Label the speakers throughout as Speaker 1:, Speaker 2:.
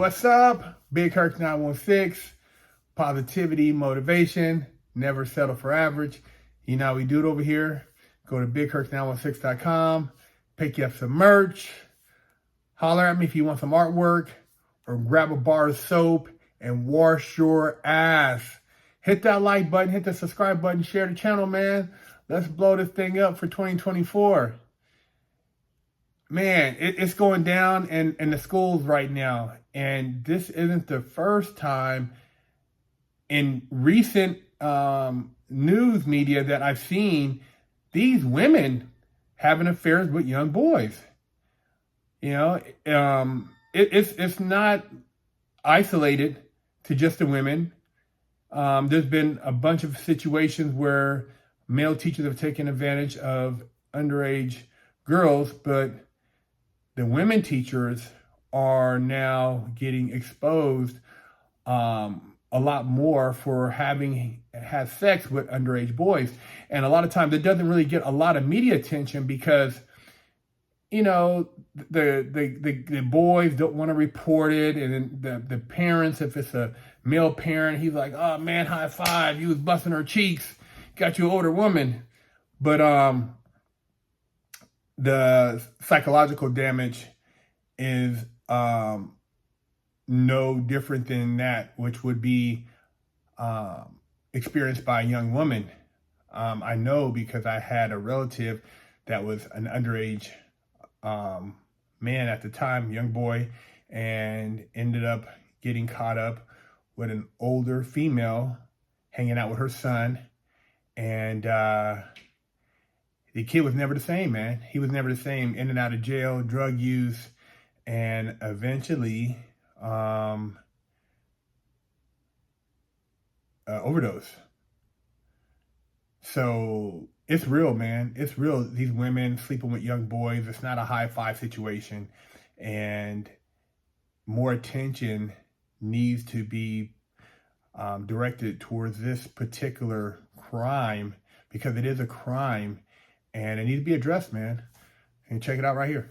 Speaker 1: What's up? Big Herc 916, positivity, motivation, never settle for average. You know how we do it over here. Go to bigherc916.com, pick you up some merch, holler at me if you want some artwork, or grab a bar of soap and wash your ass. Hit that like button, hit the subscribe button, share the channel, man. Let's blow this thing up for 2024. Man, it's going down in the schools right now. And this isn't the first time in recent news media that I've seen these women having affairs with young boys. You know, it's not isolated to just the women. There's been a bunch of situations where male teachers have taken advantage of underage girls, but the women teachers are now getting exposed a lot more for having had sex with underage boys. And a lot of times it doesn't really get a lot of media attention because, you know, the boys don't want to report it. And then the parents, if it's a male parent, he's like, oh man, high five, you was busting her cheeks, got you an older woman. But the psychological damage is no different than that, which would be experienced by a young woman. I know because I had a relative that was an underage man at the time, young boy, and ended up getting caught up with an older female hanging out with her son. And the kid was never the same, man. He was never the same, in and out of jail, drug use, and eventually overdose. So it's real, man. It's real. These women sleeping with young boys. It's not a high five situation. And more attention needs to be directed towards this particular crime, because it is a crime and it needs to be addressed, man. And check it out right here.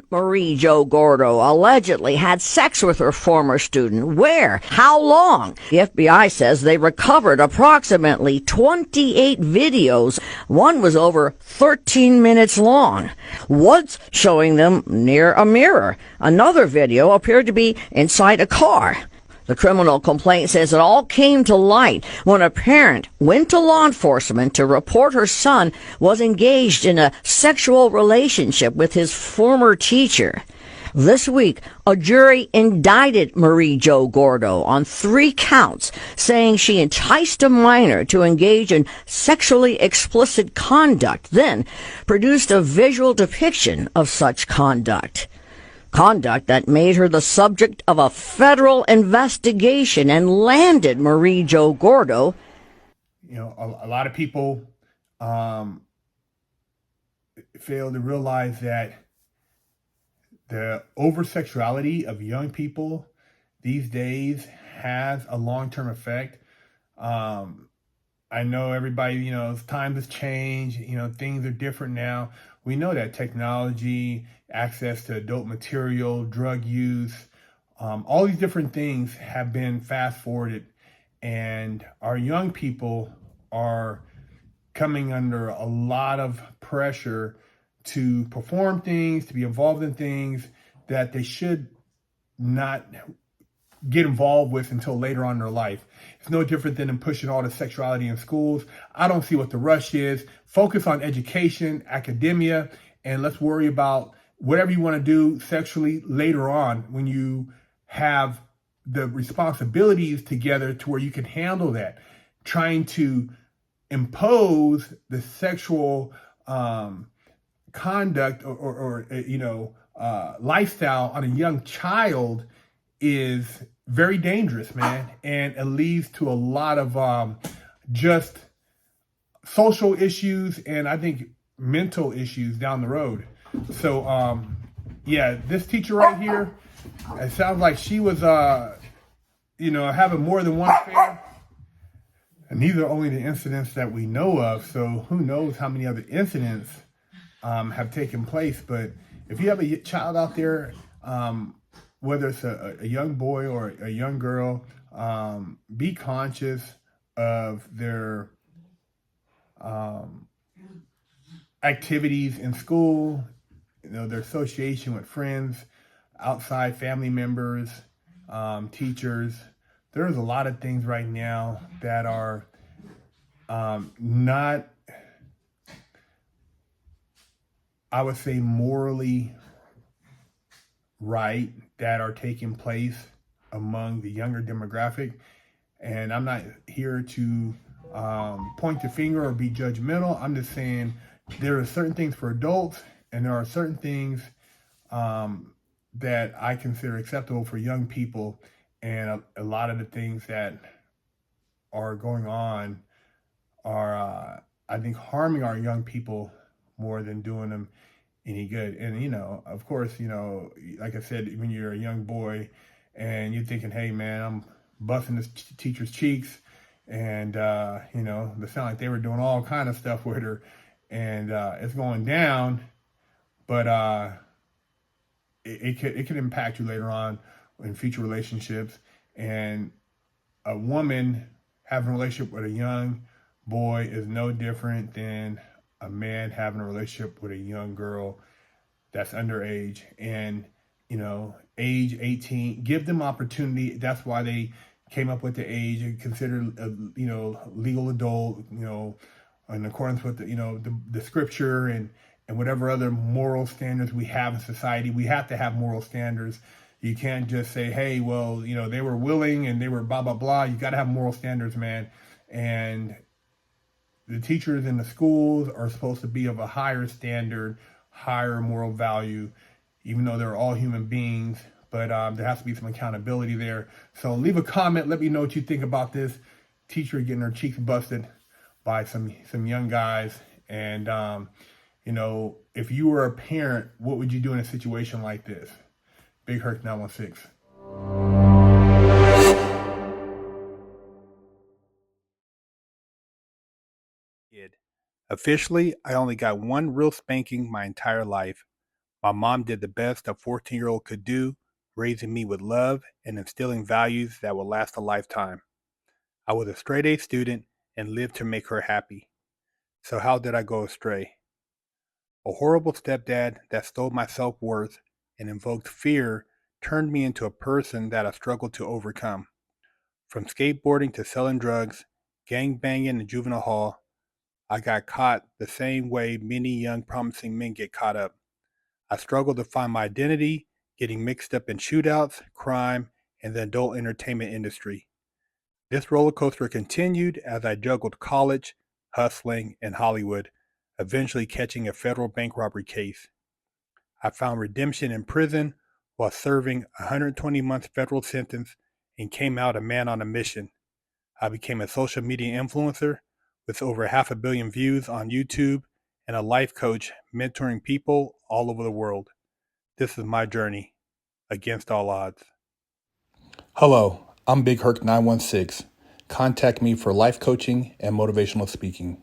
Speaker 2: Marie Jo Gordo allegedly had sex with her former student. Where? How long? The FBI says they recovered approximately 28 videos. One was over 13 minutes long. Once showing them near a mirror. Another video appeared to be inside a car. The criminal complaint says it all came to light when a parent went to law enforcement to report her son was engaged in a sexual relationship with his former teacher. This week, a jury indicted Marie Jo Gordo on 3 counts, saying she enticed a minor to engage in sexually explicit conduct, then produced a visual depiction of such conduct. Conduct that made her the subject of a federal investigation and landed Marie Jo Gordo.
Speaker 1: You know, a lot of people fail to realize that the over-sexuality of young people these days has a long-term effect. I know everybody, you know, times has changed, you know, things are different now. We know that technology, access to adult material, drug use, all these different things have been fast forwarded, and our young people are coming under a lot of pressure to perform things, to be involved in things that they should not get involved with until later on in their life. It's no different than pushing all the sexuality in schools. I don't see what the rush is. Focus on education, academia, and let's worry about whatever you want to do sexually later on when you have the responsibilities together to where you can handle that. Trying to impose the sexual conduct or lifestyle on a young child is very dangerous, man, and it leads to a lot of just social issues and I think mental issues down the road. So yeah, this teacher right here, it sounds like she was having more than one affair, and these are only the incidents that we know of, so who knows how many other incidents have taken place. But if you have a child out there whether it's a young boy or a young girl, be conscious of their um, activities in school, their association with friends, outside family members, teachers. There's a lot of things right now that are not, I would say, morally right that are taking place among the younger demographic. And I'm not here to point the finger or be judgmental. I'm just saying there are certain things for adults, and there are certain things that I consider acceptable for young people. And a lot of the things that are going on are, I think, harming our young people more than doing them any good. And, of course, like I said, when you're a young boy and you're thinking, hey, man, I'm busting this teacher's cheeks. And, they sound like they were doing all kind of stuff with her. And it's going down. But it could impact you later on in future relationships. And a woman having a relationship with a young boy is no different than a man having a relationship with a young girl that's underage. And age 18, give them opportunity. That's why they came up with the age and considered legal adult, in accordance with the scripture and whatever other moral standards we have in society. We have to have moral standards. You can't just say, hey, well, they were willing and they were blah, blah, blah. You got to have moral standards, man. And the teachers in the schools are supposed to be of a higher standard, higher moral value, even though they're all human beings. But there has to be some accountability there. So leave a comment. Let me know what you think about this teacher getting her cheeks busted by some young guys. And, if you were a parent, what would you do in a situation like this? Big Herc 916.
Speaker 3: Officially, I only got one real spanking my entire life. My mom did the best a 14-year-old could do, raising me with love and instilling values that will last a lifetime. I was a straight A student and lived to make her happy. So how did I go astray? A horrible stepdad that stole my self-worth and invoked fear turned me into a person that I struggled to overcome. From skateboarding to selling drugs, gang banging in juvenile hall, I got caught the same way many young promising men get caught up. I struggled to find my identity, getting mixed up in shootouts, crime, and the adult entertainment industry. This roller coaster continued as I juggled college, hustling, and Hollywood, eventually catching a federal bank robbery case. I found redemption in prison while serving a 120-month federal sentence and came out a man on a mission. I became a social media influencer with over 500 million views on YouTube and a life coach mentoring people all over the world. This is my journey against all odds. Hello, I'm Big Herc 916. Contact me for life coaching and motivational speaking.